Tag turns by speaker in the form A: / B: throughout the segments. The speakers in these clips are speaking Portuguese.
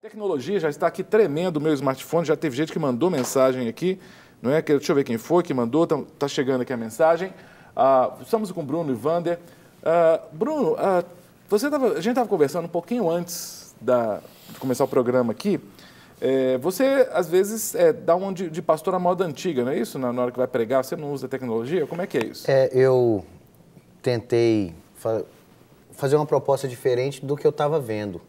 A: Tecnologia já está aqui tremendo o meu smartphone, já teve gente que mandou mensagem aqui, não é? Deixa eu ver quem foi que mandou, está chegando aqui a mensagem. Estamos com o Bruno e Wander. Bruno, a gente estava conversando um pouquinho antes de começar o programa aqui. Você, às vezes, dá um de pastor à moda antiga, não é isso? Na hora que vai pregar, você não usa tecnologia? Como é que é isso?
B: Eu tentei fazer uma proposta diferente do que eu estava vendo.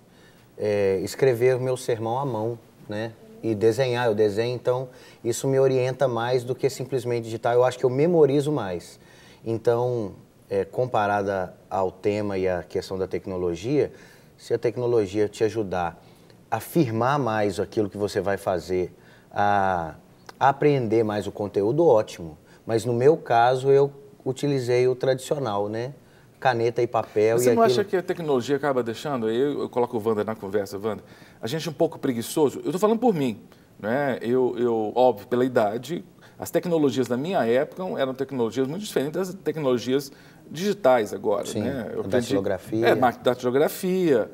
B: Escrever o meu sermão à mão, né? E desenhar, eu desenho, então isso me orienta mais do que simplesmente digitar. Eu acho que eu memorizo mais. Então, comparada ao tema e à questão da tecnologia, se a tecnologia te ajudar a afirmar mais aquilo que você vai fazer, a aprender mais o conteúdo, ótimo. Mas no meu caso, eu utilizei o tradicional, né? Caneta e papel.
A: Você não acha que a tecnologia acaba deixando, eu coloco o Wander na conversa, Wander, a gente um pouco preguiçoso? Eu estou falando por mim, né? Óbvio, pela idade, as tecnologias da minha época eram tecnologias muito diferentes das tecnologias digitais agora.
B: Sim,
A: né?
B: datilografia.
A: Datilografia.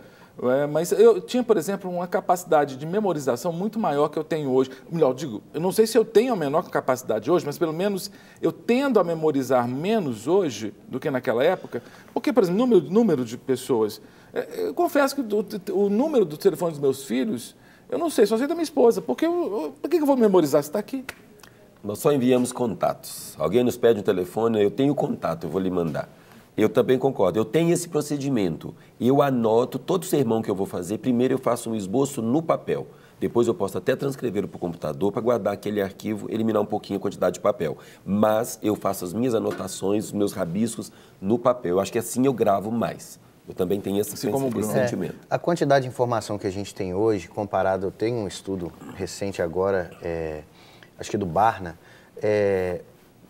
A: Mas eu tinha, por exemplo, uma capacidade de memorização muito maior que eu tenho hoje. Melhor, digo, eu não sei se eu tenho a menor capacidade hoje, mas pelo menos eu tendo a memorizar menos hoje do que naquela época, porque, por exemplo, número de pessoas. Eu confesso que o número do telefone dos meus filhos, eu não sei, só sei da minha esposa. Por que eu vou memorizar se está aqui?
C: Nós só enviamos contatos. Alguém nos pede um telefone, eu tenho contato, eu vou lhe mandar. Eu também concordo. Eu tenho esse procedimento. Eu anoto todo o sermão que eu vou fazer. Primeiro eu faço um esboço no papel. Depois eu posso até transcrever para o computador para guardar aquele arquivo, eliminar um pouquinho a quantidade de papel. Mas eu faço as minhas anotações, os meus rabiscos no papel. Eu acho que assim eu gravo mais. Eu também tenho esse sentimento.
B: A quantidade de informação que a gente tem hoje, comparado... Eu tenho um estudo recente agora, acho que do Barna,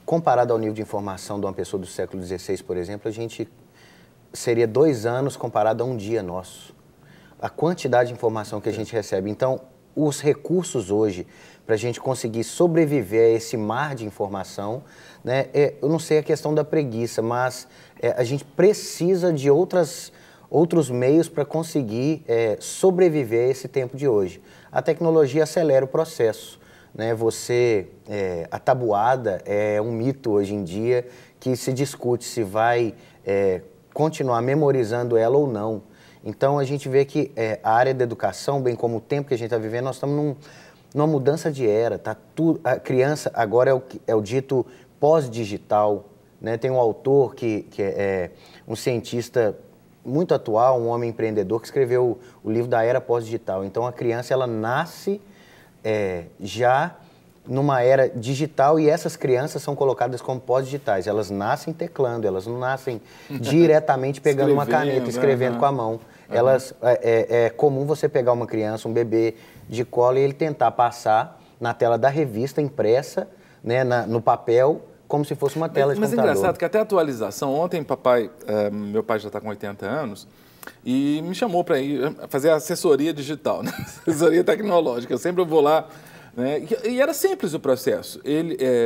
B: comparado ao nível de informação de uma pessoa do século XVI, por exemplo, a gente seria 2 anos comparado a um dia nosso. A quantidade de informação que a gente recebe. Então, os recursos hoje, para a gente conseguir sobreviver a esse mar de informação, né, eu não sei a questão da preguiça, mas a gente precisa de outros meios para conseguir sobreviver a esse tempo de hoje. A tecnologia acelera o processo. Né, a tabuada é um mito hoje em dia que se discute se vai continuar memorizando ela ou não. Então a gente vê que a área da educação, bem como o tempo que a gente está vivendo, nós estamos numa mudança de era. A criança agora é o dito pós-digital. Né? Tem um autor que é um cientista muito atual, um homem empreendedor, que escreveu o livro da era pós-digital. Então a criança ela nasce já numa era digital e essas crianças são colocadas como pós-digitais. Elas nascem teclando, elas não nascem diretamente pegando uma caneta, escrevendo com a mão. É comum você pegar uma criança, um bebê de colo e ele tentar passar na tela da revista impressa, né, no papel, como se fosse uma tela de computador.
A: Mas é engraçado que até a atualização, ontem meu pai já está com 80 anos, e me chamou para ir fazer assessoria digital, né? Assessoria tecnológica. Eu sempre vou lá, né? E era simples o processo.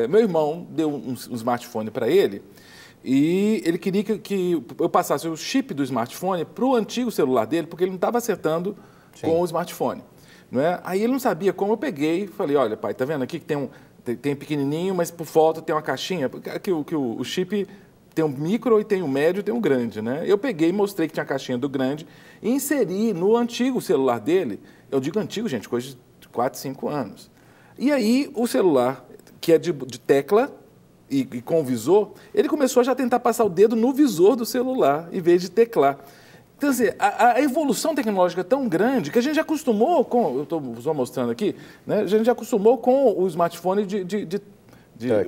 A: Meu irmão deu um smartphone para ele e ele queria que eu passasse o chip do smartphone para o antigo celular dele, porque ele não estava acertando com o smartphone. Não é? Aí ele não sabia como, eu peguei e falei, olha pai, tá vendo aqui que tem pequenininho, mas por foto tem uma caixinha, que o chip... Tem um micro e tem um médio e tem um grande, né? Eu peguei e mostrei que tinha a caixinha do grande e inseri no antigo celular dele. Eu digo antigo, gente, coisa de 4, 5 anos. E aí o celular, que é de tecla e com visor, ele começou a já tentar passar o dedo no visor do celular, em vez de teclar. Então, assim, a evolução tecnológica é tão grande que a gente já acostumou com... Eu estou só mostrando aqui, né? A gente já acostumou com o smartphone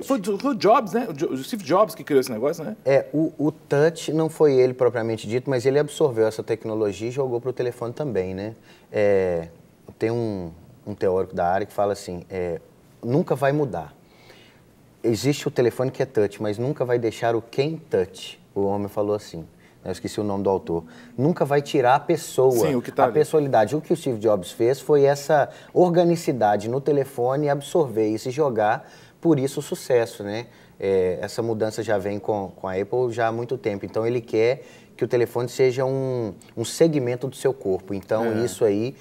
A: foi o Jobs, né? O Steve Jobs que criou esse negócio, né?
B: O touch não foi ele propriamente dito, mas ele absorveu essa tecnologia e jogou para o telefone também, né? Tem um teórico da área que fala assim, nunca vai mudar. Existe o telefone que é touch, mas nunca vai deixar o quem touch. O homem falou assim. Eu esqueci o nome do autor. Nunca vai tirar a pessoa, a personalidade. O que o Steve Jobs fez foi essa organicidade no telefone, absorver isso e jogar. Por isso o sucesso, né? Essa mudança já vem com a Apple já há muito tempo. Então ele quer que o telefone seja um segmento do seu corpo. Então isso aí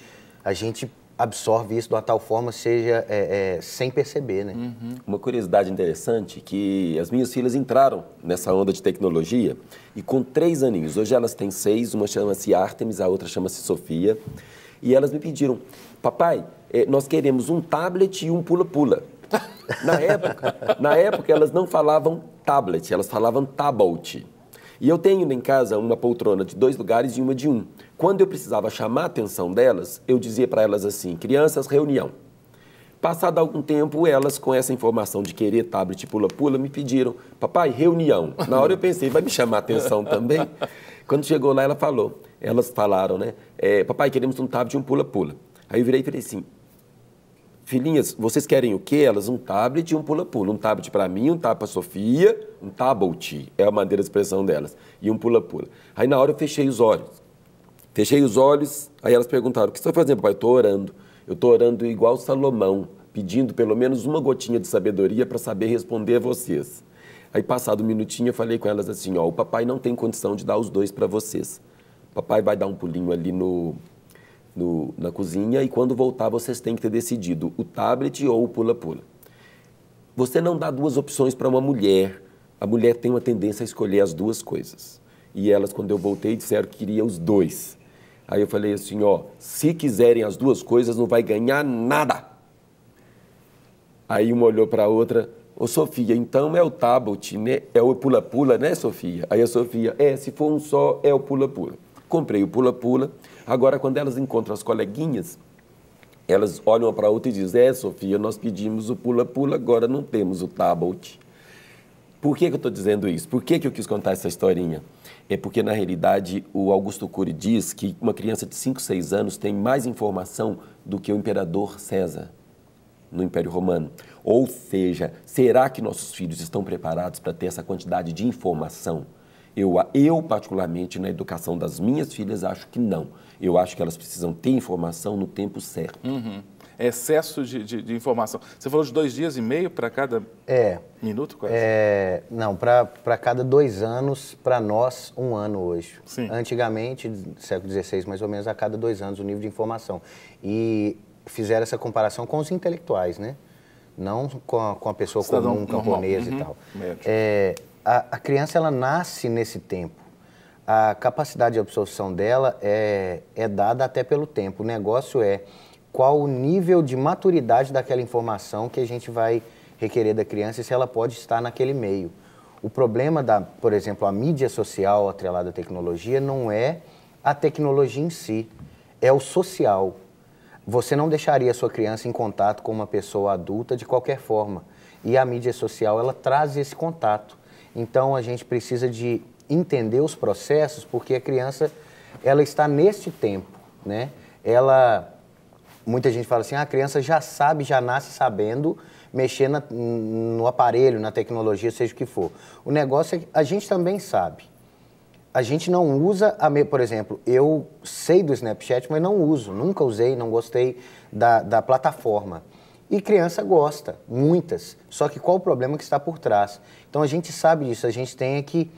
B: a gente absorve isso de uma tal forma, seja sem perceber, né?
C: Uma curiosidade interessante, que as minhas filhas entraram nessa onda de tecnologia e com 3 aninhos, hoje elas têm 6, uma chama-se Artemis, a outra chama-se Sofia, e elas me pediram, papai, nós queremos um tablet e um pula-pula. Na época elas não falavam tablet, elas falavam tablet. E eu tenho em casa uma poltrona de 2 lugares e uma de 1. Quando eu precisava chamar a atenção delas, eu dizia para elas assim, crianças, reunião. Passado algum tempo, elas com essa informação de querer tablet e pula-pula, me pediram, papai, reunião. Na hora eu pensei, vai me chamar a atenção também? Quando chegou lá, elas falaram, né? Papai, queremos um tablet e um pula-pula. Aí eu virei e falei assim, filhinhas, vocês querem o quê? Elas, um tablet e um pula-pula. Um tablet para mim, um tablet para a Sofia, um tablet, é a maneira de expressão delas, e um pula-pula. Aí na hora eu fechei os olhos. Aí elas perguntaram, o que você está fazendo, papai? Eu estou orando. Eu estou orando igual Salomão, pedindo pelo menos uma gotinha de sabedoria para saber responder a vocês. Aí passado um minutinho eu falei com elas assim, o papai não tem condição de dar os 2 para vocês. Papai vai dar um pulinho ali na cozinha e quando voltar vocês têm que ter decidido o tablet ou o pula-pula. Você não dá 2 opções para uma mulher. A mulher tem uma tendência a escolher as 2 coisas. E elas, quando eu voltei, disseram que queriam os 2. Aí eu falei assim, se quiserem as 2 coisas, não vai ganhar nada. Aí uma olhou para a outra, Sofia, então é o tablet, né? É o pula-pula, né, Sofia? Aí a Sofia, se for um só, é o pula-pula. Comprei o pula-pula. Agora, quando elas encontram as coleguinhas, elas olham uma para a outra e dizem, Sofia, nós pedimos o pula-pula, agora não temos o tablet. Por que eu estou dizendo isso? Por que eu quis contar essa historinha? É porque, na realidade, o Augusto Cury diz que uma criança de 5, 6 anos tem mais informação do que o imperador César no Império Romano. Ou seja, será que nossos filhos estão preparados para ter essa quantidade de informação? Eu, particularmente, na educação das minhas filhas, acho que não. Eu acho que elas precisam ter informação no tempo certo.
A: Excesso de informação. Você falou de 2 dias e meio para cada minuto? Quase?
B: Não, para cada 2 anos, para nós, 1 ano hoje.
A: Sim.
B: Antigamente, século XVI, mais ou menos, a cada 2 anos o nível de informação. E fizeram essa comparação com os intelectuais, né? Não com a pessoa comum, camponesa e tal. A criança, ela nasce nesse tempo. A capacidade de absorção dela é dada até pelo tempo. O negócio é qual o nível de maturidade daquela informação que a gente vai requerer da criança e se ela pode estar naquele meio. O problema por exemplo, a mídia social atrelada à tecnologia não é a tecnologia em si, é o social. Você não deixaria a sua criança em contato com uma pessoa adulta de qualquer forma. E a mídia social, ela traz esse contato. Então, a gente precisa de entender os processos, porque a criança, ela está neste tempo, né? Muita gente fala assim, a criança já sabe, já nasce sabendo mexer no aparelho, na tecnologia, seja o que for. O negócio é que a gente também sabe. A gente não usa, por exemplo, eu sei do Snapchat, mas não uso, nunca usei, não gostei da plataforma. E criança gosta, muitas. Só que qual o problema que está por trás? Então a gente sabe disso, a gente tem que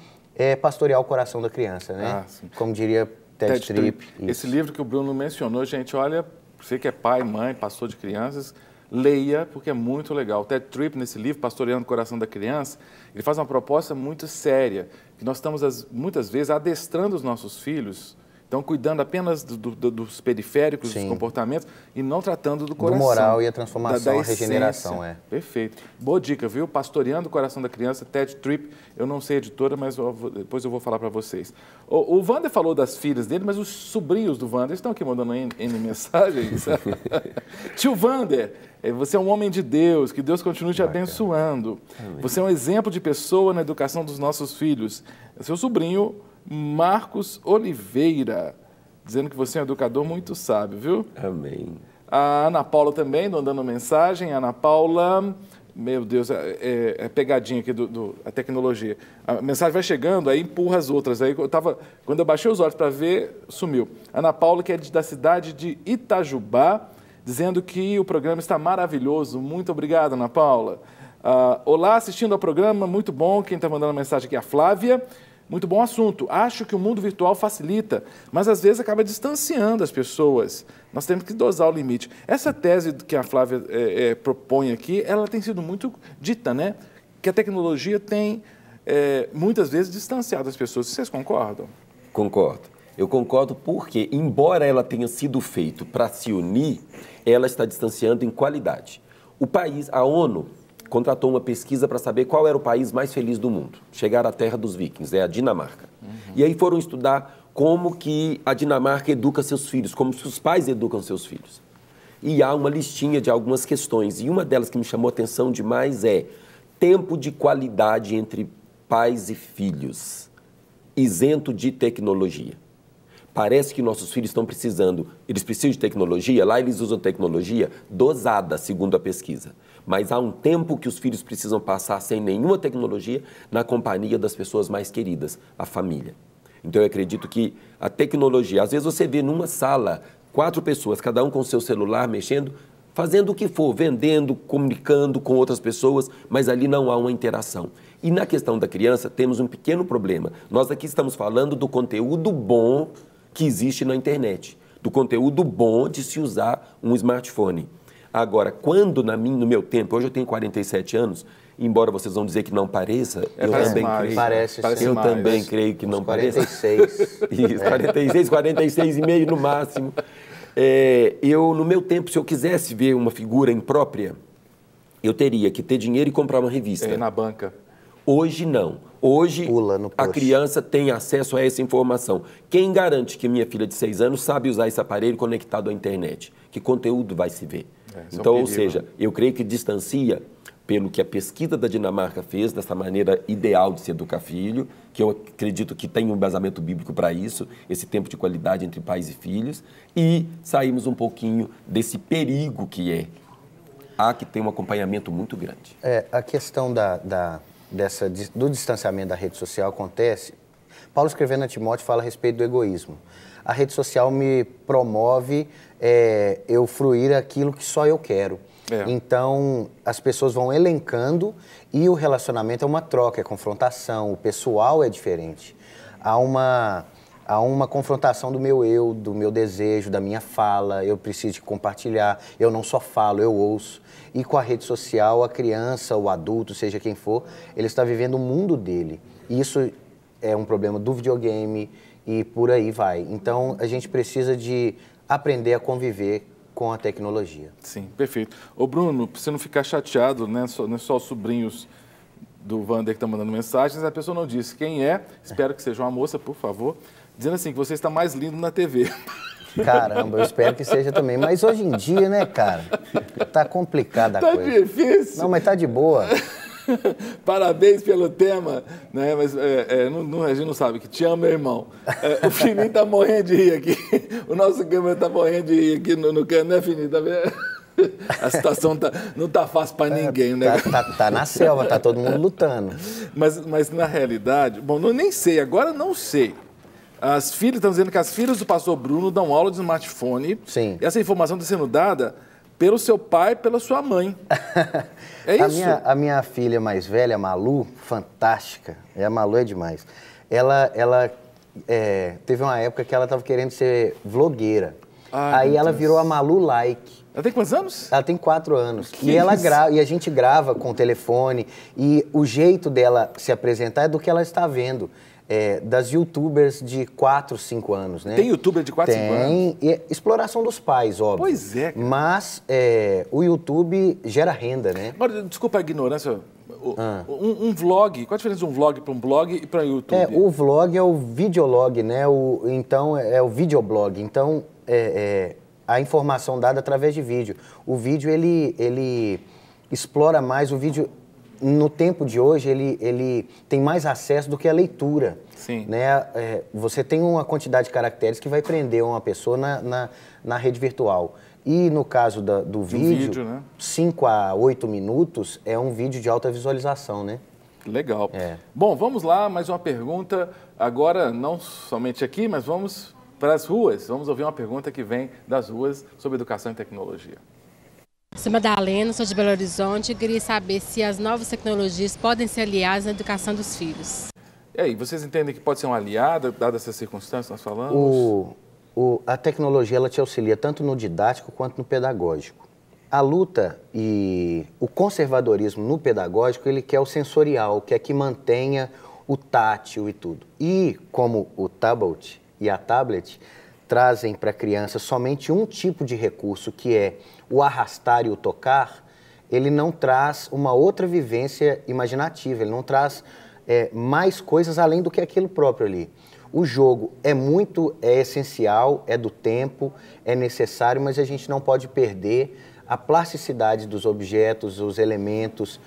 B: pastorear o coração da criança, né? Como diria Ted Tripp.
A: Esse livro que o Bruno mencionou, gente, olha, você que é pai, mãe, pastor de crianças, leia, porque é muito legal. O Ted Tripp, nesse livro, Pastoreando o Coração da Criança, ele faz uma proposta muito séria, que nós estamos, muitas vezes, adestrando os nossos filhos, então cuidando apenas dos periféricos, dos comportamentos, e não tratando do coração. Do
B: moral e a transformação, a regeneração.
A: Perfeito. Boa dica, viu? Pastoreando o Coração da Criança, Ted Tripp. Eu não sei a editora, mas depois eu vou falar para vocês. O Wander falou das filhas dele, mas os sobrinhos do Wander estão aqui mandando N mensagens. Tio Wander, você é um homem de Deus, que Deus continue te abençoando. Você é um exemplo de pessoa na educação dos nossos filhos. Seu sobrinho Marcos Oliveira, dizendo que você é um educador muito sábio, viu?
C: Amém.
A: A Ana Paula também, mandando mensagem. Ana Paula, meu Deus, é pegadinha aqui a tecnologia. A mensagem vai chegando, aí empurra as outras. Aí quando eu baixei os olhos para ver, sumiu. Ana Paula, que é da cidade de Itajubá, dizendo que o programa está maravilhoso. Muito obrigado, Ana Paula. Olá, assistindo ao programa, muito bom. Quem está mandando mensagem aqui é a Flávia. muito bom assunto. Acho que o mundo virtual facilita, mas às vezes acaba distanciando as pessoas. Nós temos que dosar o limite. Essa tese que a Flávia propõe aqui, ela tem sido muito dita, né? Que a tecnologia tem, muitas vezes, distanciado as pessoas. Vocês concordam?
C: Concordo. Eu concordo porque, embora ela tenha sido feita para se unir, ela está distanciando em qualidade. O país, a ONU, contratou uma pesquisa para saber qual era o país mais feliz do mundo. Chegaram à terra dos vikings, a Dinamarca. E aí foram estudar como que a Dinamarca educa seus filhos, como que os pais educam seus filhos. E há uma listinha de algumas questões, e uma delas que me chamou a atenção demais é tempo de qualidade entre pais e filhos, isento de tecnologia. Parece que nossos filhos estão precisando, eles precisam de tecnologia, lá eles usam tecnologia dosada, segundo a pesquisa. Mas há um tempo que os filhos precisam passar sem nenhuma tecnologia na companhia das pessoas mais queridas, a família. Então eu acredito que a tecnologia, às vezes você vê numa sala 4 pessoas, cada um com o seu celular mexendo, fazendo o que for, vendendo, comunicando com outras pessoas, mas ali não há uma interação. E na questão da criança temos um pequeno problema. Nós aqui estamos falando do conteúdo bom que existe na internet, do conteúdo bom de se usar um smartphone. Agora, quando no meu tempo, hoje eu tenho 47 anos, embora vocês vão dizer que não pareça, eu também creio.
B: Parece
C: eu
B: mais.
C: também creio que não
B: 46.
C: pareça. Isso, 46, 46 e meio no máximo. No meu tempo, se eu quisesse ver uma figura imprópria, eu teria que ter dinheiro e comprar uma revista.
A: Na banca.
C: Hoje não. Hoje a criança tem acesso a essa informação. Quem garante que minha filha de 6 anos sabe usar esse aparelho conectado à internet? Que conteúdo vai se ver? Então, ou seja, eu creio que distancia pelo que a pesquisa da Dinamarca fez, dessa maneira ideal de se educar filho, que eu acredito que tem um embasamento bíblico para isso, esse tempo de qualidade entre pais e filhos, e saímos um pouquinho desse perigo que é. Há que ter um acompanhamento muito grande.
B: A questão do distanciamento da rede social acontece. Paulo, escrevendo a Timóteo, fala a respeito do egoísmo. A rede social me promove eu fruir aquilo que só eu quero. Então, as pessoas vão elencando e o relacionamento é uma troca, é confrontação, o pessoal é diferente. Há uma confrontação do meu eu, do meu desejo, da minha fala, eu preciso de compartilhar, eu não só falo, eu ouço. E com a rede social, a criança, o adulto, seja quem for, ele está vivendo o mundo dele. E isso é um problema do videogame e por aí vai. Então, a gente precisa de aprender a conviver com a tecnologia.
A: Sim, perfeito. Ô Bruno, para você não ficar chateado, né? Não é só os sobrinhos do Wander que estão mandando mensagens, a pessoa não disse quem é, espero que seja uma moça, por favor, dizendo assim, que você está mais lindo na TV.
B: Caramba, eu espero que seja também. Mas hoje em dia, né, cara, tá complicada a coisa.
A: Tá difícil.
B: Não, mas tá de boa.
A: Parabéns pelo tema, né? Mas a gente não sabe que te amo, meu irmão. O Fininho tá morrendo de rir aqui. O nosso câmera tá morrendo de rir aqui no canto, né, Fininho? Tá vendo? A situação não tá fácil para ninguém, né?
B: Tá na selva, tá todo mundo lutando.
A: Mas na realidade, bom, nem sei, agora não sei. As filhas estão dizendo que as filhas do pastor Bruno dão aula de smartphone.
B: Sim.
A: E essa informação está sendo dada pelo seu pai e pela sua mãe. É isso?
B: A minha filha mais velha, a Malu, fantástica. A Malu é demais. Ela teve uma época que ela estava querendo ser vlogueira. Aí ela virou a Malu Like.
A: Ela tem quantos anos?
B: Ela tem 4 anos. E a gente grava com o telefone. E o jeito dela se apresentar é do que ela está vendo. Das youtubers de 4, 5 anos, né?
A: Tem youtuber de 4, 5 anos?
B: Tem. Exploração dos pais, óbvio.
A: Pois é. Cara.
B: Mas o YouTube gera renda, né?
A: Agora, desculpa a ignorância. Um vlog, qual a diferença de um vlog para um blog e para o YouTube?
B: O vlog é o videolog, né? Então, é o videoblog. Então, a informação dada através de vídeo. O vídeo, ele explora mais o vídeo. No tempo de hoje, ele tem mais acesso do que a leitura.
A: Sim.
B: Né? Você tem uma quantidade de caracteres que vai prender uma pessoa na rede virtual. E no caso do vídeo, né? 5 a 8 minutos é um vídeo de alta visualização, né?
A: Legal. Bom, vamos lá, mais uma pergunta. Agora, não somente aqui, mas vamos para as ruas. Vamos ouvir uma pergunta que vem das ruas sobre educação e tecnologia.
D: Sou Madalena, sou de Belo Horizonte e queria saber se as novas tecnologias podem ser aliadas na educação dos filhos.
A: E aí, vocês entendem que pode ser uma aliada, dada essa circunstância que nós falamos?
B: A tecnologia ela te auxilia tanto no didático quanto no pedagógico. A luta e o conservadorismo no pedagógico, ele quer o sensorial, quer que mantenha o tátil e tudo. E como o tablet e a tablet trazem para a criança somente um tipo de recurso, que é o arrastar e o tocar, ele não traz uma outra vivência imaginativa, ele não traz mais coisas além do que aquilo próprio ali. O jogo é essencial, é do tempo, é necessário, mas a gente não pode perder a plasticidade dos objetos, os elementos,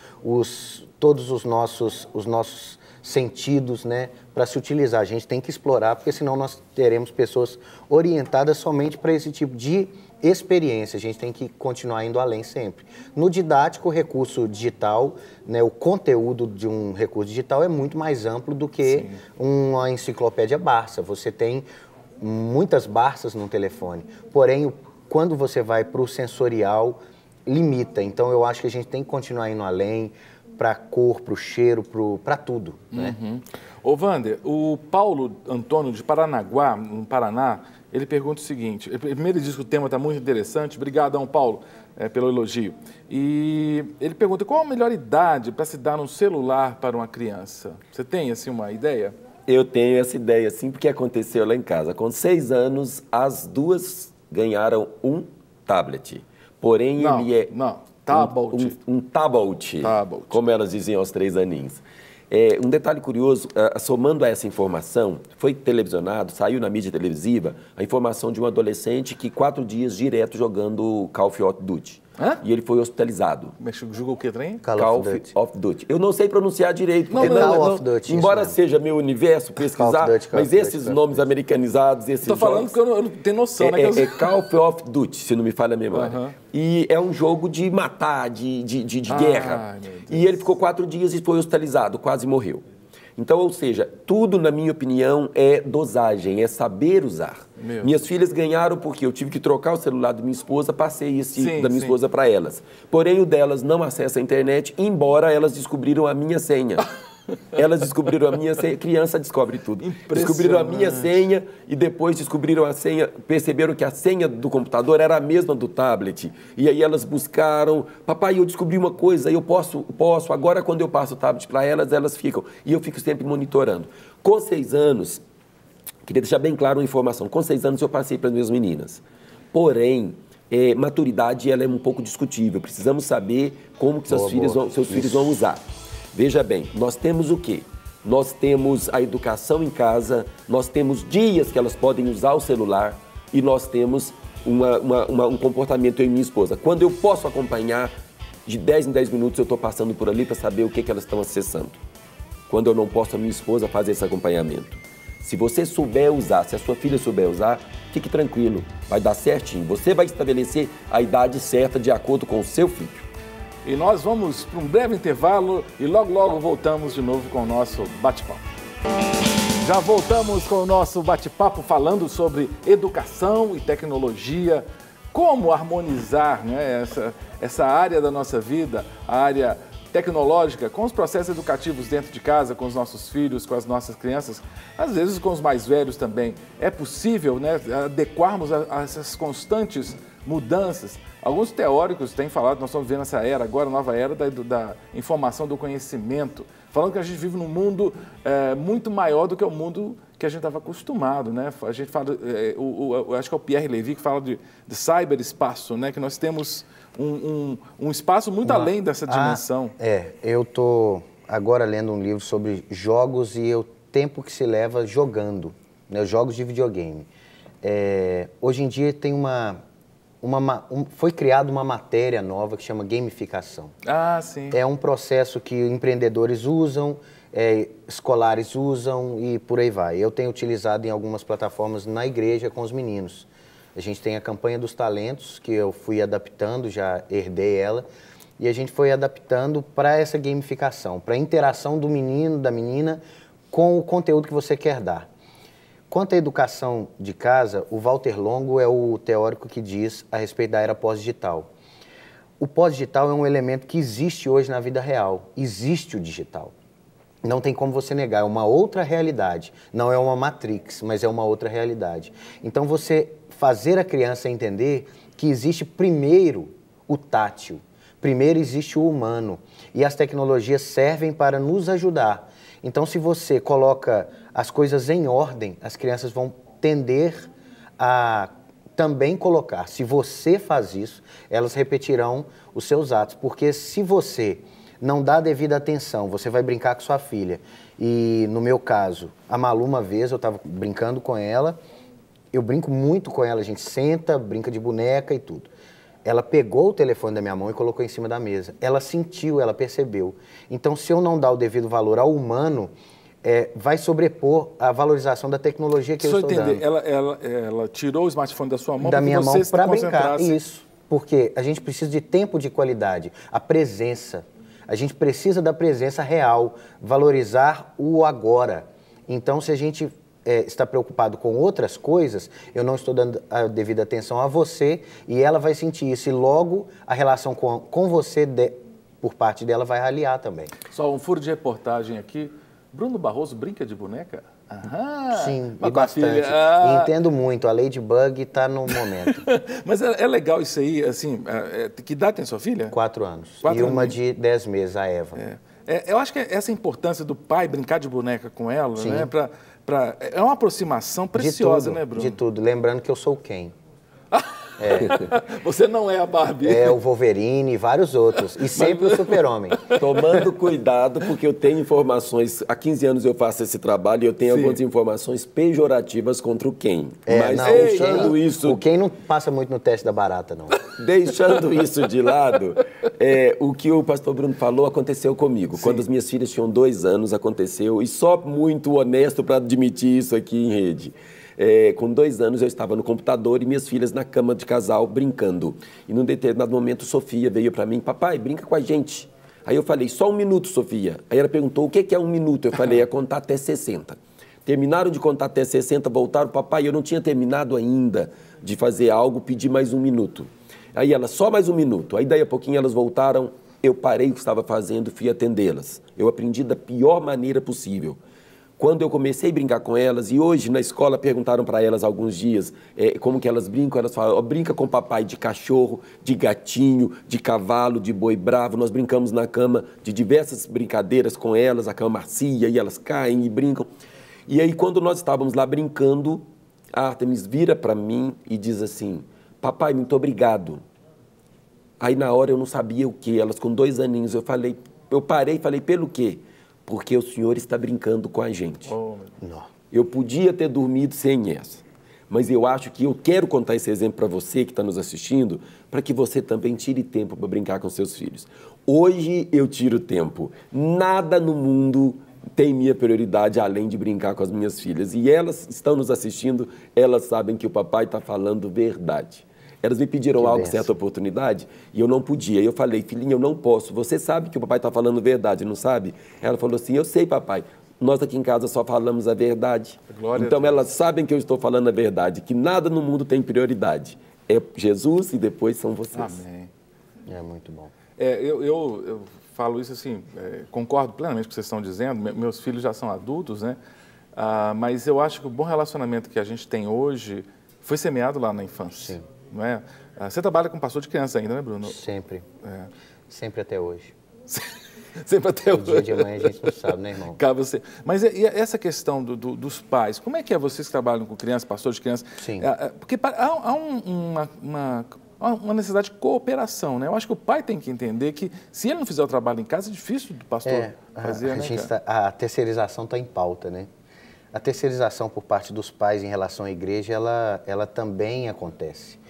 B: todos os nossos sentidos, né, para se utilizar. A gente tem que explorar, porque senão nós teremos pessoas orientadas somente para esse tipo de experiência. A gente tem que continuar indo além sempre. No didático, o recurso digital, né, o conteúdo de um recurso digital é muito mais amplo do que uma enciclopédia Barça. Você tem muitas Barças no telefone, porém, quando você vai para o sensorial, limita. Então, eu acho que a gente tem que continuar indo além, para a cor, para o cheiro, para tudo. Né?
A: Ô, Wander, o Paulo Antônio de Paranaguá, no Paraná, ele pergunta o seguinte, primeiro ele diz que o tema está muito interessante, obrigadão, Paulo, pelo elogio. E ele pergunta, qual a melhor idade para se dar um celular para uma criança? Você tem, assim, uma ideia?
C: Eu tenho essa ideia, sim, porque aconteceu lá em casa. Com 6 anos, as duas ganharam um tablet. Porém, ele é...
A: Tablet.
C: Um tablet, como elas diziam aos 3 aninhos. Um detalhe curioso, somando a essa informação, foi televisionado, saiu na mídia televisiva, a informação de um adolescente que 4 dias direto jogando Call of Duty.
A: Hã?
C: E ele foi hospitalizado.
A: Mas jogou o que, trem?
B: Call
C: of Duty. Eu não sei pronunciar direito.
B: Call of Duty.
C: Embora seja meu universo pesquisar, mas esses nomes americanizados, esses
A: Estou falando que eu não tenho noção, né?
C: Call of Duty, se não me falha a memória. E é um jogo de matar, de guerra. E ele ficou 4 dias e foi hospitalizado, quase morreu. Então, ou seja, tudo, na minha opinião, é dosagem, é saber usar. Minhas filhas ganharam porque eu tive que trocar o celular da minha esposa, passei esse da minha esposa para elas. Porém, o delas não acessa a internet, embora elas descobriram a minha senha. Elas descobriram a minha senha, criança descobre tudo. Descobriram a minha senha e depois descobriram a senha, perceberam que a senha do computador era a mesma do tablet. E aí elas buscaram, papai, eu descobri uma coisa, eu posso, agora quando eu passo o tablet para elas, elas ficam. E eu fico sempre monitorando. Com 6 anos, queria deixar bem claro uma informação, com 6 anos eu passei para as minhas meninas. Porém, maturidade ela é um pouco discutível, precisamos saber como que seus filhos vão usar. Veja bem, nós temos o quê? Nós temos a educação em casa, nós temos dias que elas podem usar o celular e nós temos um comportamento eu e minha esposa. Quando eu posso acompanhar, de 10 em 10 minutos eu estou passando por ali para saber o que elas estão acessando. Quando eu não posso, a minha esposa faz esse acompanhamento. Se você souber usar, se a sua filha souber usar, fique tranquilo, vai dar certinho. Você vai estabelecer a idade certa de acordo com o seu filho.
A: E nós vamos para um breve intervalo e logo voltamos de novo com o nosso bate-papo. Já voltamos com o nosso bate-papo falando sobre educação e tecnologia, como harmonizar, né, essa área da nossa vida, a área tecnológica, com os processos educativos dentro de casa, com os nossos filhos, com as nossas crianças, às vezes com os mais velhos também. É possível, né, adequarmos a essas constantes mudanças. Alguns teóricos têm falado, nós estamos vivendo essa era agora, nova era da informação, do conhecimento, falando que a gente vive num mundo muito maior do que o mundo que a gente estava acostumado, né? A gente fala, acho que é o Pierre Levy que fala de cyberespaço, né? Que nós temos um espaço muito além dessa dimensão.
B: Eu estou agora lendo um livro sobre jogos e o tempo que se leva jogando, né? Jogos de videogame. Hoje em dia tem foi criada uma matéria nova que chama gamificação.
A: Sim.
B: É um processo que empreendedores usam, escolares usam e por aí vai. Eu tenho utilizado em algumas plataformas na igreja com os meninos. A gente tem a campanha dos talentos, que eu fui adaptando, já herdei ela, e a gente foi adaptando para essa gamificação, para a interação do menino, da menina, com o conteúdo que você quer dar. Quanto à educação de casa, o Walter Longo é o teórico que diz a respeito da era pós-digital. O pós-digital é um elemento que existe hoje na vida real, existe o digital. Não tem como você negar, é uma outra realidade. Não é uma Matrix, mas é uma outra realidade. Então, você fazer a criança entender que existe primeiro o tátil, primeiro existe o humano, e as tecnologias servem para nos ajudar. Então, se você coloca as coisas em ordem, as crianças vão tender a também colocar. Se você faz isso, elas repetirão os seus atos, porque se você não dá a devida atenção, você vai brincar com sua filha. E, no meu caso, a Malu, uma vez, eu estava brincando com ela, eu brinco muito com ela, a gente senta, brinca de boneca e tudo. Ela pegou o telefone da minha mão e colocou em cima da mesa. Ela sentiu, ela percebeu. Então, se eu não dar o devido valor ao humano, vai sobrepor a valorização da tecnologia que eu estou dando.
A: Ela tirou o smartphone da sua mão
B: da minha mão para brincar,
A: concentrasse.
B: isso. Porque a gente precisa de tempo de qualidade, a presença. A gente precisa da presença real, valorizar o agora. Então, se a gente está preocupado com outras coisas, eu não estou dando a devida atenção a você e ela vai sentir isso. E logo a relação com você, por parte dela, vai raliar também.
A: Só um furo de reportagem aqui. Bruno Barroso brinca de boneca?
B: Sim, e bastante. E entendo muito, a Ladybug está no momento.
A: Mas é legal isso aí, assim, que idade tem sua filha?
B: 4 anos.
A: 4
B: e uma
A: anos.
B: de 10 meses, a Eva.
A: Eu acho que essa importância do pai brincar de boneca com ela,
B: Sim.
A: né? É uma aproximação preciosa,
B: de tudo,
A: né, Bruno?
B: De tudo. Lembrando que eu sou quem?
A: Você não é a Barbie.
B: É o Wolverine e vários outros. E sempre o Super-Homem.
C: Tomando cuidado, porque eu tenho informações... Há 15 anos eu faço esse trabalho e eu tenho algumas informações pejorativas contra o Ken. Mas
B: não,
C: deixando isso...
B: O Ken não passa muito no teste da barata, não.
C: Deixando isso de lado, o que o pastor Bruno falou aconteceu comigo. Sim. Quando as minhas filhas tinham 2 anos, aconteceu. E só muito honesto para admitir isso aqui em rede. Com 2 anos eu estava no computador e minhas filhas na cama de casal brincando. E num determinado momento Sofia veio para mim, papai, brinca com a gente. Aí eu falei, só 1 minuto, Sofia. Aí ela perguntou, o que é 1 minuto? Eu falei, é contar até 60. Terminaram de contar até 60, voltaram, papai, eu não tinha terminado ainda de fazer algo, pedi mais 1 minuto. Aí ela, só mais 1 minuto. Aí daí a pouquinho elas voltaram, eu parei o que estava fazendo, fui atendê-las. Eu aprendi da pior maneira possível. Quando eu comecei a brincar com elas, e hoje na escola perguntaram para elas alguns dias como que elas brincam, elas falam, brinca com papai de cachorro, de gatinho, de cavalo, de boi bravo. Nós brincamos na cama de diversas brincadeiras com elas, a cama macia, e elas caem e brincam. E aí quando nós estávamos lá brincando, a Artemis vira para mim e diz assim, papai, muito obrigado. Aí na hora eu não sabia o que, elas com 2 aninhos, eu parei e falei, pelo quê? Porque o senhor está brincando com a gente. Eu podia ter dormido sem essa, mas eu acho que eu quero contar esse exemplo para você que está nos assistindo, para que você também tire tempo para brincar com seus filhos. Hoje eu tiro tempo. Nada no mundo tem minha prioridade além de brincar com as minhas filhas. E elas estão nos assistindo, elas sabem que o papai está falando verdade. Elas me pediram algo, certa oportunidade, e eu não podia. Eu falei, filhinha, eu não posso. Você sabe que o papai está falando verdade, não sabe? Ela falou assim, eu sei, papai. Nós aqui em casa só falamos a verdade. Então elas sabem que eu estou falando a verdade, que nada no mundo tem prioridade. É Jesus e depois são vocês.
A: Amém.
B: É muito bom.
A: Eu falo isso assim, concordo plenamente com o que vocês estão dizendo. Meus filhos já são adultos, né? Mas eu acho que o bom relacionamento que a gente tem hoje foi semeado lá na infância.
B: Sim.
A: Não é? Você trabalha com pastor de criança ainda, né, Bruno?
B: Sempre. Sempre até hoje.
A: Sempre até hoje.
B: O dia de amanhã a gente não sabe, né, irmão?
A: Cabe você. Mas e essa questão dos pais, como é que vocês que trabalham com crianças, pastor de crianças?
B: Sim.
A: Porque há uma necessidade de cooperação, né? Eu acho que o pai tem que entender que se ele não fizer o trabalho em casa, é difícil do pastor fazer,
B: a terceirização está em pauta, né? A terceirização por parte dos pais em relação à igreja, ela também acontece.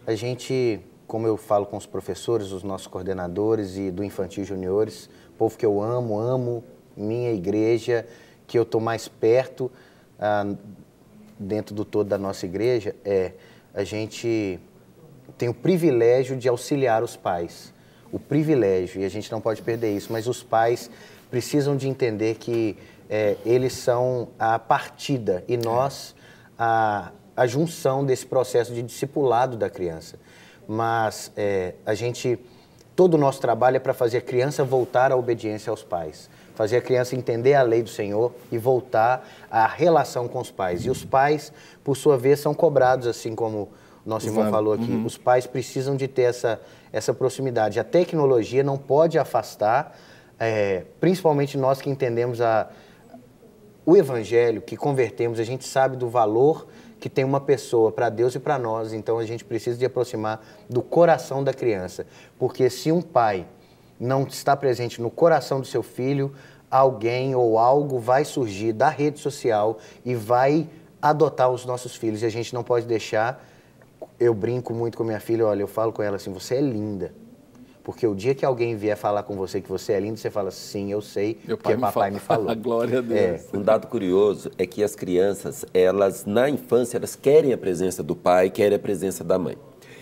B: A gente, como eu falo com os professores, os nossos coordenadores e do Infantil e Juniores, povo que eu amo minha igreja, que eu estou mais perto dentro do todo da nossa igreja, a gente tem o privilégio de auxiliar os pais. O privilégio, e a gente não pode perder isso, mas os pais precisam de entender que eles são a partida e nós a junção desse processo de discipulado da criança. Mas a gente todo o nosso trabalho é para fazer a criança voltar à obediência aos pais. Fazer a criança entender a lei do Senhor e voltar à relação com os pais. E os pais, por sua vez, são cobrados, assim como o nosso irmão falou aqui. Os pais precisam de ter essa proximidade. A tecnologia não pode afastar, principalmente nós que entendemos o Evangelho, que convertemos, a gente sabe do valor que tem uma pessoa para Deus e para nós. Então, a gente precisa de aproximar do coração da criança. Porque se um pai não está presente no coração do seu filho, alguém ou algo vai surgir da rede social e vai adotar os nossos filhos. E a gente não pode deixar. Eu brinco muito com minha filha, olha, eu falo com ela assim, você é linda. Porque o dia que alguém vier falar com você que você é linda, você fala, sim, eu sei, porque papai me falou.
A: Glória a Deus.
C: Um dado curioso é que as crianças, elas na infância, elas querem a presença do pai, querem a presença da mãe.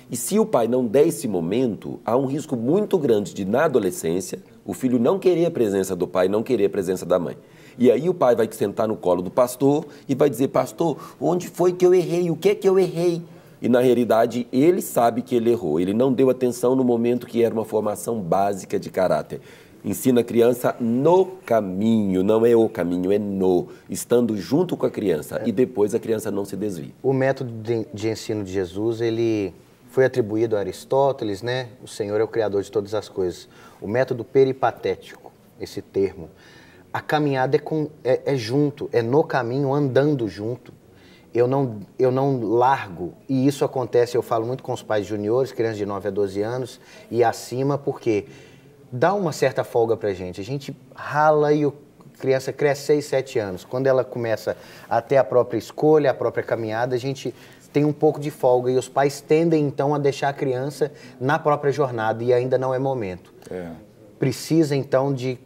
C: E se o pai não der esse momento, há um risco muito grande de, na adolescência, o filho não querer a presença do pai, não querer a presença da mãe. E aí o pai vai sentar no colo do pastor e vai dizer, pastor, onde foi que eu errei? O que é que eu errei? E, na realidade, ele sabe que ele errou. Ele não deu atenção no momento que era uma formação básica de caráter. Ensina a criança no caminho, não é o caminho, é no, estando junto com a criança. E depois a criança não se desvia.
B: O método de ensino de Jesus, ele foi atribuído a Aristóteles, né? O Senhor é o Criador de todas as coisas. O método peripatético, esse termo. A caminhada é junto, é no caminho, andando junto. Eu não largo, e isso acontece, eu falo muito com os pais juniores, crianças de 9 a 12 anos e acima, porque dá uma certa folga pra gente. A gente rala e a criança cresce 6, 7 anos. Quando ela começa a ter a própria escolha, a própria caminhada, a gente tem um pouco de folga e os pais tendem então a deixar a criança na própria jornada e ainda não é momento. Precisa então de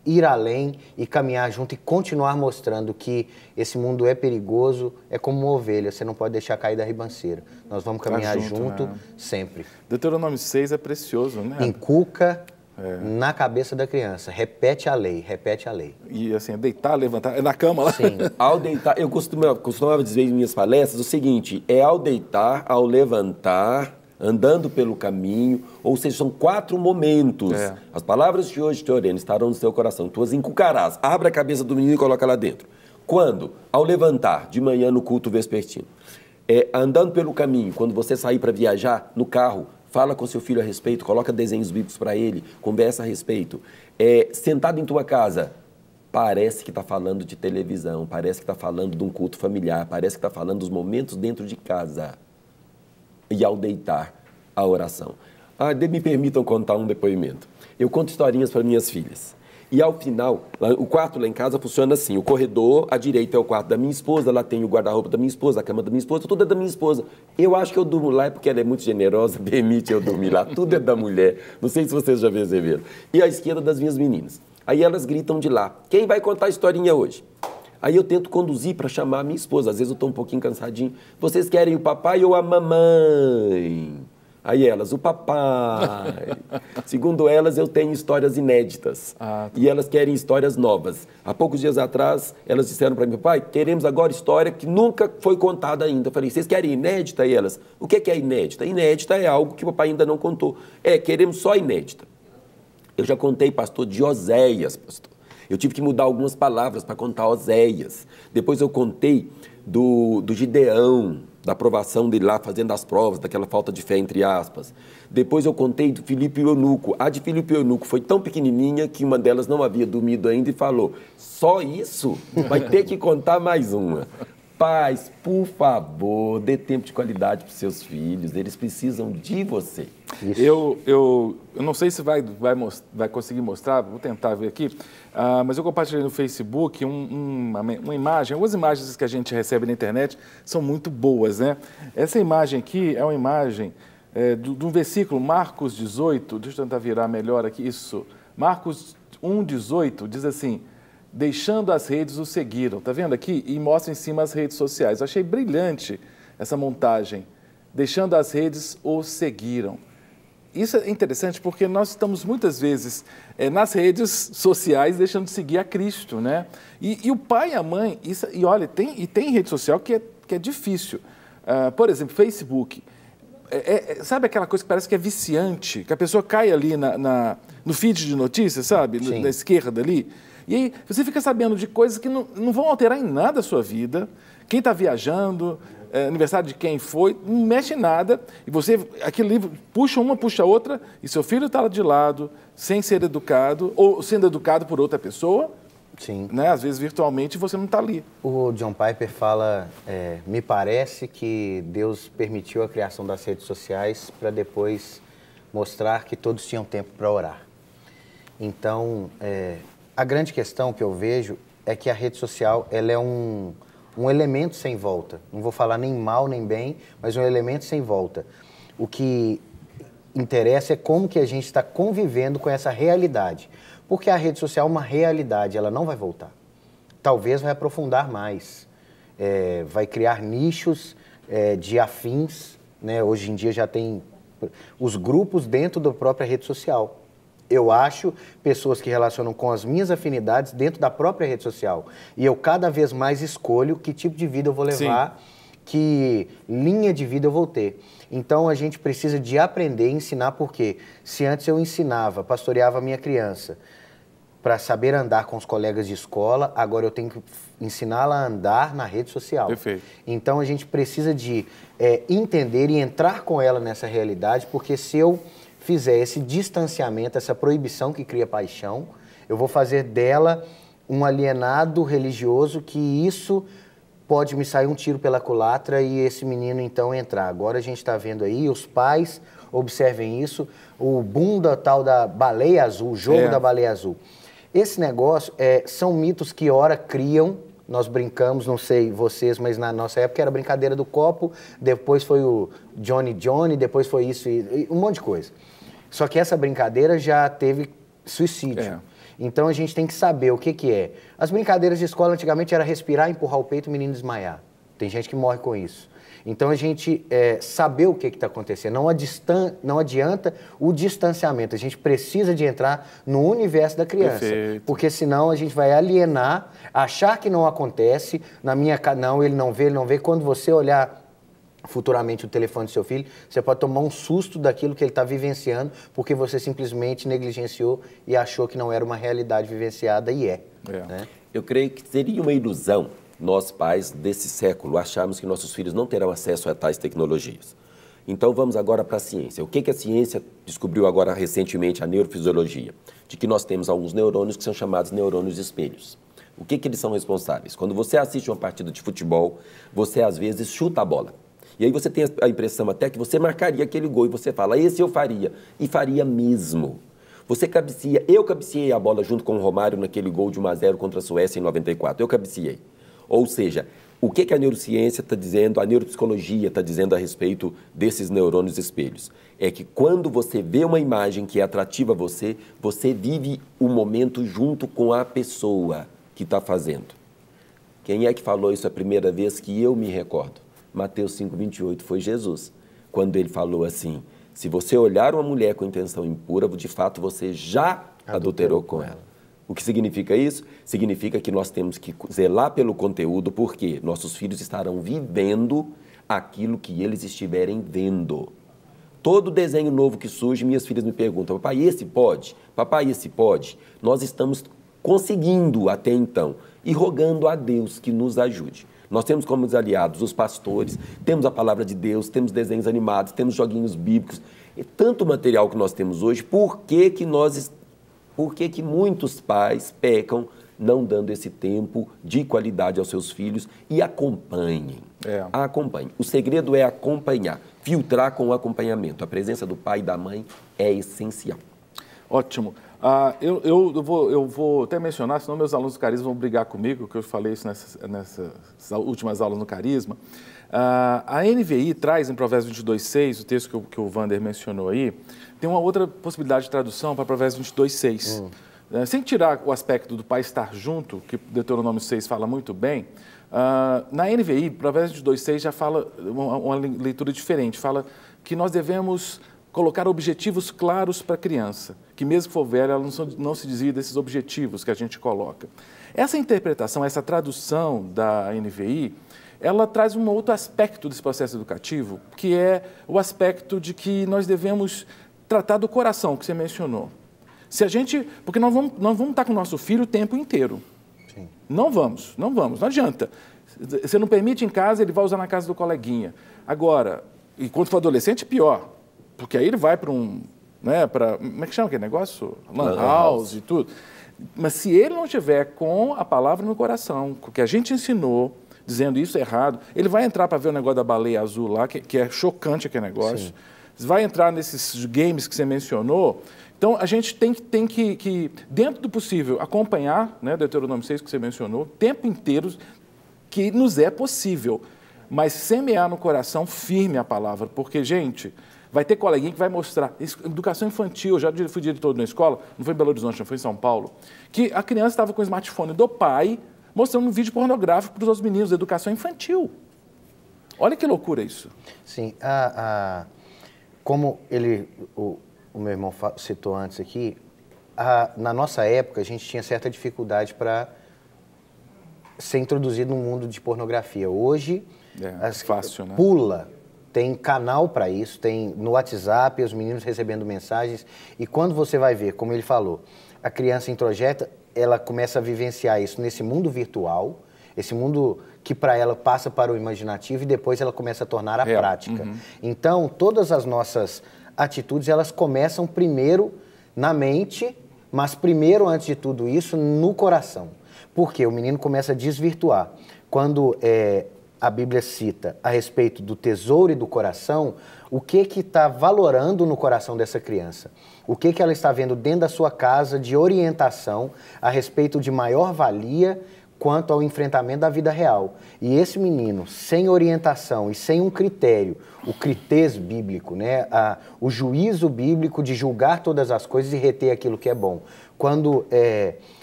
B: ir além e caminhar junto e continuar mostrando que esse mundo é perigoso, é como uma ovelha, você não pode deixar cair da ribanceira. Nós vamos caminhar junto sempre.
A: Deuteronômio 6 é precioso, né?
B: Inculca na cabeça da criança, repete a lei, repete a lei.
A: E assim, deitar, levantar, é na cama lá?
B: Sim.
C: Ao deitar, eu costumava dizer em minhas palestras o seguinte, é ao deitar, ao levantar, andando pelo caminho, ou seja, são 4 momentos. As palavras de hoje, Teorema, estarão no seu coração. Tu as inculcarás. Abre a cabeça do menino e coloca lá dentro. Quando? Ao levantar, de manhã no culto vespertino. Andando pelo caminho, quando você sair para viajar, no carro, fala com seu filho a respeito, coloca desenhos bíblicos para ele, conversa a respeito. Sentado em tua casa, parece que está falando de televisão, parece que está falando de um culto familiar, parece que está falando dos momentos dentro de casa. E ao deitar, a oração. Me permitam contar um depoimento. Eu conto historinhas para minhas filhas. E ao final, o quarto lá em casa funciona assim, o corredor, à direita é o quarto da minha esposa, lá tem o guarda-roupa da minha esposa, a cama da minha esposa, tudo é da minha esposa. Eu acho que eu durmo lá é porque ela é muito generosa, permite eu dormir lá, tudo é da mulher. Não sei se vocês já perceberam. E à esquerda das minhas meninas. Aí elas gritam de lá, quem vai contar a historinha hoje? Aí eu tento conduzir para chamar a minha esposa. Às vezes eu estou um pouquinho cansadinho. Vocês querem o papai ou a mamãe? Aí elas, o papai. Segundo elas, eu tenho histórias inéditas. E elas querem histórias novas. Há poucos dias atrás, elas disseram para mim, papai, queremos agora história que nunca foi contada ainda. Eu falei, vocês querem inédita? E elas, o que é inédita? Inédita é algo que o papai ainda não contou. Queremos só inédita. Eu já contei, pastor, de Oséias, pastor. Eu tive que mudar algumas palavras para contar Oséias. Depois eu contei do Gideão, da aprovação dele lá fazendo as provas, daquela falta de fé, entre aspas. Depois eu contei do Filipe e Eunuco. A de Filipe e Eunuco foi tão pequenininha que uma delas não havia dormido ainda e falou, só isso? Vai ter que contar mais uma. Pais, por favor, dê tempo de qualidade para os seus filhos. Eles precisam de você.
A: Eu não sei se vai conseguir mostrar, vou tentar ver aqui, mas eu compartilhei no Facebook uma imagem. Algumas imagens que a gente recebe na internet são muito boas, né? Essa imagem aqui é uma imagem de um versículo, Marcos 18, deixa eu tentar virar melhor aqui, isso. Marcos 1,18 diz assim, deixando as redes o seguiram, tá vendo aqui? E mostra em cima as redes sociais. Eu achei brilhante essa montagem. Deixando as redes o seguiram. Isso é interessante porque nós estamos muitas vezes nas redes sociais deixando de seguir a Cristo, né? E o pai e a mãe, olha, tem rede social que é difícil. Por exemplo, Facebook. Sabe aquela coisa que parece que é viciante, que a pessoa cai ali no feed de notícias, sabe? Da esquerda ali. E aí você fica sabendo de coisas que não vão alterar em nada a sua vida. Quem está viajando, aniversário de quem foi, não mexe em nada. E você, aquele livro, puxa uma, puxa outra, e seu filho está lá de lado, sem ser educado, ou sendo educado por outra pessoa.
B: Sim.
A: Né? Às vezes, virtualmente, você não está ali.
B: O John Piper fala, me parece que Deus permitiu a criação das redes sociais para depois mostrar que todos tinham tempo para orar. Então, a grande questão que eu vejo é que a rede social ela é um elemento sem volta. Não vou falar nem mal nem bem, mas um elemento sem volta. O que interessa é como que a gente está convivendo com essa realidade. Porque a rede social é uma realidade, ela não vai voltar. Talvez vai aprofundar mais, vai criar nichos de afins, né? Hoje em dia já tem os grupos dentro da própria rede social. Eu acho pessoas que relacionam com as minhas afinidades dentro da própria rede social. E eu cada vez mais escolho que tipo de vida eu vou levar, que linha de vida eu vou ter. Então a gente precisa de aprender e ensinar, porque se antes eu ensinava, pastoreava a minha criança para saber andar com os colegas de escola, agora eu tenho que ensiná-la a andar na rede social.
A: Perfeito.
B: Então a gente precisa de entender e entrar com ela nessa realidade, porque se eu fizer esse distanciamento, essa proibição que cria paixão, eu vou fazer dela um alienado religioso, que isso pode me sair um tiro pela culatra e esse menino então entrar. Agora a gente está vendo aí, os pais observem isso, o boom da tal da baleia azul, o jogo da baleia azul. Esse negócio são mitos que ora criam, nós brincamos, não sei vocês, mas na nossa época era a brincadeira do copo, depois foi o Johnny Johnny, depois foi isso e um monte de coisa. Só que essa brincadeira já teve suicídio. Então a gente tem que saber o que é. As brincadeiras de escola antigamente era respirar, empurrar o peito e o menino desmaiar. Tem gente que morre com isso. Então a gente saber o que está acontecendo. Não adianta o distanciamento. A gente precisa de entrar no universo da criança.
A: Perfeito.
B: Porque senão a gente vai alienar, achar que não acontece. Na minha casa, não, ele não vê, ele não vê. Quando você olhar futuramente o telefone do seu filho, você pode tomar um susto daquilo que ele está vivenciando, porque você simplesmente negligenciou e achou que não era uma realidade vivenciada, e né?
C: Eu creio que seria uma ilusão nós pais desse século acharmos que nossos filhos não terão acesso a tais tecnologias. Então vamos agora para a ciência. O que a ciência descobriu agora recentemente, a neurofisiologia? De que nós temos alguns neurônios que são chamados neurônios espelhos. O que eles são responsáveis? Quando você assiste uma partida de futebol, você às vezes chuta a bola. E aí você tem a impressão até que você marcaria aquele gol e você fala, esse eu faria. E faria mesmo. Você cabeceia, eu cabeceei a bola junto com o Romário naquele gol de 1-0 contra a Suécia em 94. Eu cabeceei. Ou seja, o que a neurociência está dizendo, a neuropsicologia está dizendo a respeito desses neurônios espelhos? É que quando você vê uma imagem que é atrativa a você, você vive o momento junto com a pessoa que está fazendo. Quem é que falou isso a primeira vez que eu me recordo? Mateus 5,28 foi Jesus, quando ele falou assim, se você olhar uma mulher com intenção impura, de fato você já adulterou com ela. O que significa isso? Significa que nós temos que zelar pelo conteúdo, porque nossos filhos estarão vivendo aquilo que eles estiverem vendo. Todo desenho novo que surge, minhas filhas me perguntam, papai, esse pode? Papai, esse pode? Nós estamos conseguindo até então e rogando a Deus que nos ajude. Nós temos como aliados os pastores, temos a palavra de Deus, temos desenhos animados, temos joguinhos bíblicos. E tanto material que nós temos hoje, por que muitos pais pecam não dando esse tempo de qualidade aos seus filhos e acompanhem. Acompanhem. O segredo é acompanhar, filtrar com o acompanhamento. A presença do pai e da mãe é essencial.
A: Ótimo. Eu vou até mencionar, senão meus alunos do Carisma vão brigar comigo, que eu falei isso nessas últimas aulas no Carisma. A NVI traz em Provérbios 22,6, o texto que o Wander mencionou aí, tem uma outra possibilidade de tradução para Provérbios 22,6. Sem tirar o aspecto do pai estar junto, que Deuteronômio 6 fala muito bem, na NVI, Provérbios 22,6 já fala uma leitura diferente, fala que nós devemos colocar objetivos claros para a criança, que mesmo que for velha, ela não se desvia desses objetivos que a gente coloca. Essa interpretação, essa tradução da NVI, ela traz um outro aspecto desse processo educativo, que é o aspecto de que nós devemos tratar do coração, que você mencionou. Se a gente, porque nós vamos estar com o nosso filho o tempo inteiro.
B: Sim.
A: Não adianta. Você não permite em casa, ele vai usar na casa do coleguinha. Agora, e quando for adolescente, pior, porque aí ele vai para como é que chama aquele negócio? Lan house e tudo. Mas se ele não estiver com a palavra no coração, com o que a gente ensinou, dizendo isso é errado, ele vai entrar para ver o negócio da baleia azul lá, que é chocante aquele negócio. Sim. Vai entrar nesses games que você mencionou. Então, a gente tem que dentro do possível, acompanhar, né, Deuteronômio 6, que você mencionou, o tempo inteiro, que nos é possível, mas semear no coração firme a palavra, porque, gente, vai ter coleguinha que vai mostrar, educação infantil, eu já fui diretor de uma escola, não foi em Belo Horizonte, não foi em São Paulo, que a criança estava com o smartphone do pai, mostrando um vídeo pornográfico para os outros meninos, educação infantil. Olha que loucura isso.
B: Sim, como o meu irmão citou antes aqui, na nossa época a gente tinha certa dificuldade para ser introduzido no mundo de pornografia. Hoje,
A: fácil, né?
B: Pula, tem canal para isso, tem no WhatsApp, os meninos recebendo mensagens, e quando você vai ver, como ele falou, a criança introjeta, ela começa a vivenciar isso nesse mundo virtual, esse mundo que para ela passa para o imaginativo e depois ela começa a tornar a prática. Uhum. Então, todas as nossas atitudes, elas começam primeiro na mente, mas primeiro, antes de tudo isso, no coração. Porque o menino começa a desvirtuar. Quando a Bíblia cita a respeito do tesouro e do coração, o que está valorando no coração dessa criança? O que ela está vendo dentro da sua casa de orientação a respeito de maior valia quanto ao enfrentamento da vida real. E esse menino, sem orientação e sem um critério, o critério bíblico, né? O juízo bíblico de julgar todas as coisas e reter aquilo que é bom. Quando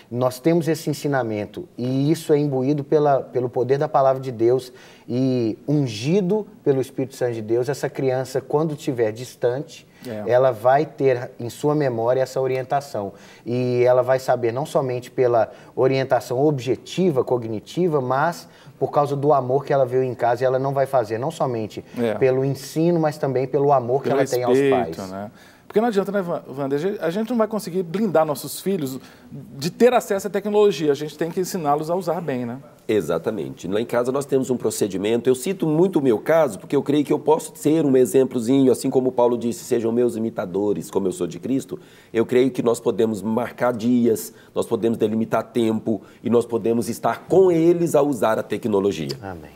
B: nós temos esse ensinamento e isso é imbuído pelo poder da palavra de Deus e ungido pelo Espírito Santo de Deus, essa criança, quando estiver distante, ela vai ter em sua memória essa orientação. E ela vai saber não somente pela orientação objetiva, cognitiva, mas por causa do amor que ela viu em casa. E ela não vai fazer não somente pelo ensino, mas também pelo amor que ela tem aos pais.
A: Né? Porque não adianta, né, Wander? A gente não vai conseguir blindar nossos filhos de ter acesso à tecnologia. A gente tem que ensiná-los a usar bem, né?
C: Exatamente. Lá em casa nós temos um procedimento. Eu cito muito o meu caso, porque eu creio que eu posso ser um exemplozinho, assim como Paulo disse, sejam meus imitadores, como eu sou de Cristo. Eu creio que nós podemos marcar dias, nós podemos delimitar tempo e nós podemos estar com eles a usar a tecnologia.
B: Amém.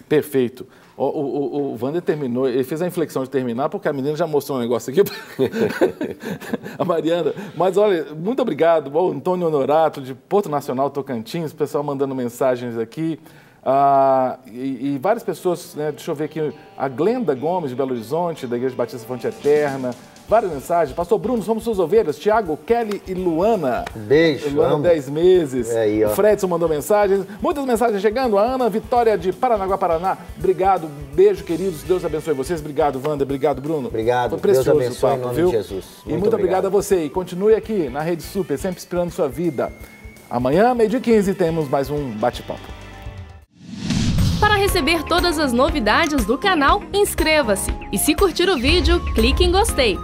A: Perfeito. O Wander terminou, ele fez a inflexão de terminar, porque a menina já mostrou um negócio aqui, a Mariana. Mas olha, muito obrigado, o Antônio Honorato, de Porto Nacional, Tocantins, o pessoal mandando mensagens aqui. E várias pessoas, né, deixa eu ver aqui, a Glenda Gomes, de Belo Horizonte, da Igreja Batista Fonte Eterna. Várias mensagens. Pastor Bruno, somos suas ovelhas. Tiago, Kelly e Luana.
B: Beijo.
A: Luana, 10 meses.
B: Aí, ó.
A: O Fredson mandou mensagens. Muitas mensagens chegando. A Ana Vitória, de Paranaguá, Paraná. Obrigado. Beijo, queridos. Deus abençoe vocês. Obrigado, Wander. Obrigado, Bruno.
B: Obrigado.
A: Foi precioso
B: Deus abençoe
A: o papo,
B: em nome
A: viu?
B: de Jesus.
A: E muito obrigado a você. E continue aqui na Rede Super, sempre inspirando sua vida. Amanhã, 12h15, temos mais um bate-papo.
E: Para receber todas as novidades do canal, inscreva-se. E se curtir o vídeo, clique em gostei.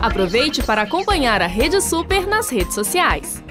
E: Aproveite para acompanhar a Rede Super nas redes sociais.